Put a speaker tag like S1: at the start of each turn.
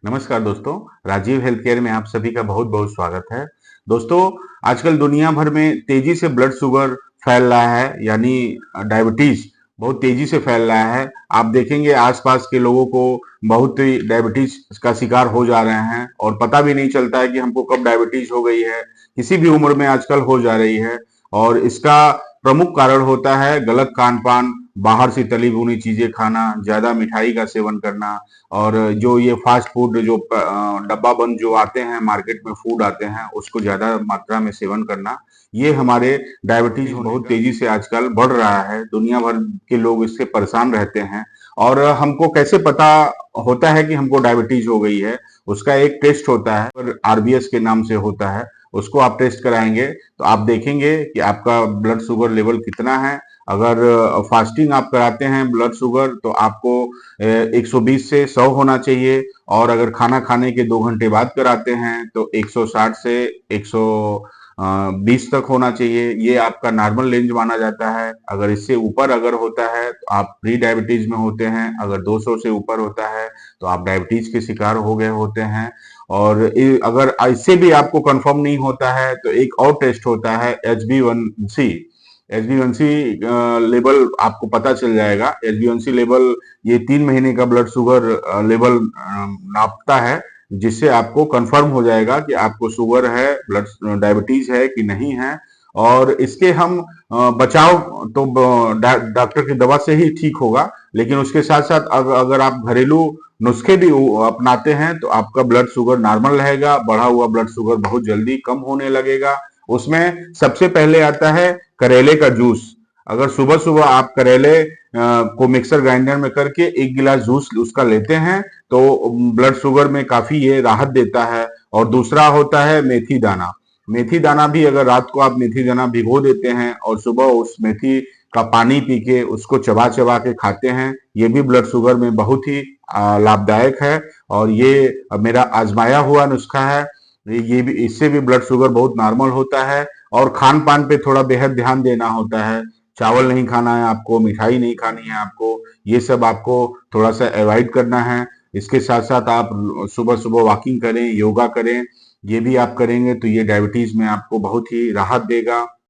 S1: नमस्कार दोस्तों, Rajiv health care में आप सभी का बहुत बहुत स्वागत है। दोस्तों, आजकल दुनिया भर में तेजी से ब्लड शुगर फैल रहा है, यानी डायबिटीज बहुत तेजी से फैल रहा है। आप देखेंगे आसपास के लोगों को बहुत ही डायबिटीज का शिकार हो जा रहे हैं और पता भी नहीं चलता है कि हमको कब डायबिटीज हो गई है। किसी भी उम्र में आजकल हो जा रही है और इसका प्रमुख कारण होता है गलत खान पान, बाहर से तली भुनी चीजें खाना, ज्यादा मिठाई का सेवन करना और जो ये फास्ट फूड जो डब्बा बंद जो आते हैं मार्केट में फूड आते हैं उसको ज्यादा मात्रा में सेवन करना, ये हमारे डायबिटीज बहुत तेजी से आजकल बढ़ रहा है। दुनिया भर के लोग इससे परेशान रहते हैं और हमको कैसे पता होता है कि हमको डायबिटीज हो गई है? उसका एक टेस्ट होता है और आरबीएस के नाम से होता है। उसको आप टेस्ट कराएंगे तो आप देखेंगे कि आपका ब्लड शुगर लेवल कितना है। अगर फास्टिंग आप कराते हैं ब्लड शुगर तो आपको 120 से 100 होना चाहिए और अगर खाना खाने के 2 घंटे बाद कराते हैं तो 160 से 120 तक होना चाहिए। ये आपका नॉर्मल रेंज माना जाता है। अगर इससे ऊपर अगर होता है तो आप प्री डायबिटीज में होते हैं। अगर 200 से ऊपर होता है तो आप डायबिटीज के शिकार हो गए होते हैं। और अगर इससे भी आपको कंफर्म नहीं होता है तो एक और टेस्ट होता है HbA1c। HbA1c लेवल आपको पता चल जाएगा। HbA1c लेवल ये 3 महीने का ब्लड शुगर लेवल नापता है, जिससे आपको कंफर्म हो जाएगा कि आपको शुगर है, ब्लड डायबिटीज है कि नहीं है। और इसके हम बचाव तो डॉक्टर की दवा से ही ठीक होगा, लेकिन उसके साथ साथ अगर आप घरेलू नुस्खे भी अपनाते हैं तो आपका ब्लड शुगर नॉर्मल रहेगा। बढ़ा हुआ ब्लड शुगर बहुत जल्दी कम होने लगेगा। उसमें सबसे पहले आता है करेले का जूस। अगर सुबह सुबह आप करेले को मिक्सर ग्राइंडर में करके 1 गिलास जूस उसका लेते हैं तो ब्लड शुगर में काफी ये राहत देता है। और दूसरा होता है मेथी दाना। मेथी दाना भी अगर रात को आप मेथी दाना भिगो देते हैं और सुबह उस मेथी का पानी पी के उसको चबा चबा के खाते हैं, ये भी ब्लड शुगर में बहुत ही लाभदायक है। और ये मेरा आजमाया हुआ नुस्खा है। ये भी, इससे भी ब्लड शुगर बहुत नॉर्मल होता है। और खान पान पे थोड़ा बेहद ध्यान देना होता है। चावल नहीं खाना है आपको, मिठाई नहीं खानी है आपको, ये सब आपको थोड़ा सा अवॉइड करना है। इसके साथ साथ आप सुबह सुबह वॉकिंग करें, योगा करें। ये भी आप करेंगे तो ये डायबिटीज में आपको बहुत ही राहत देगा।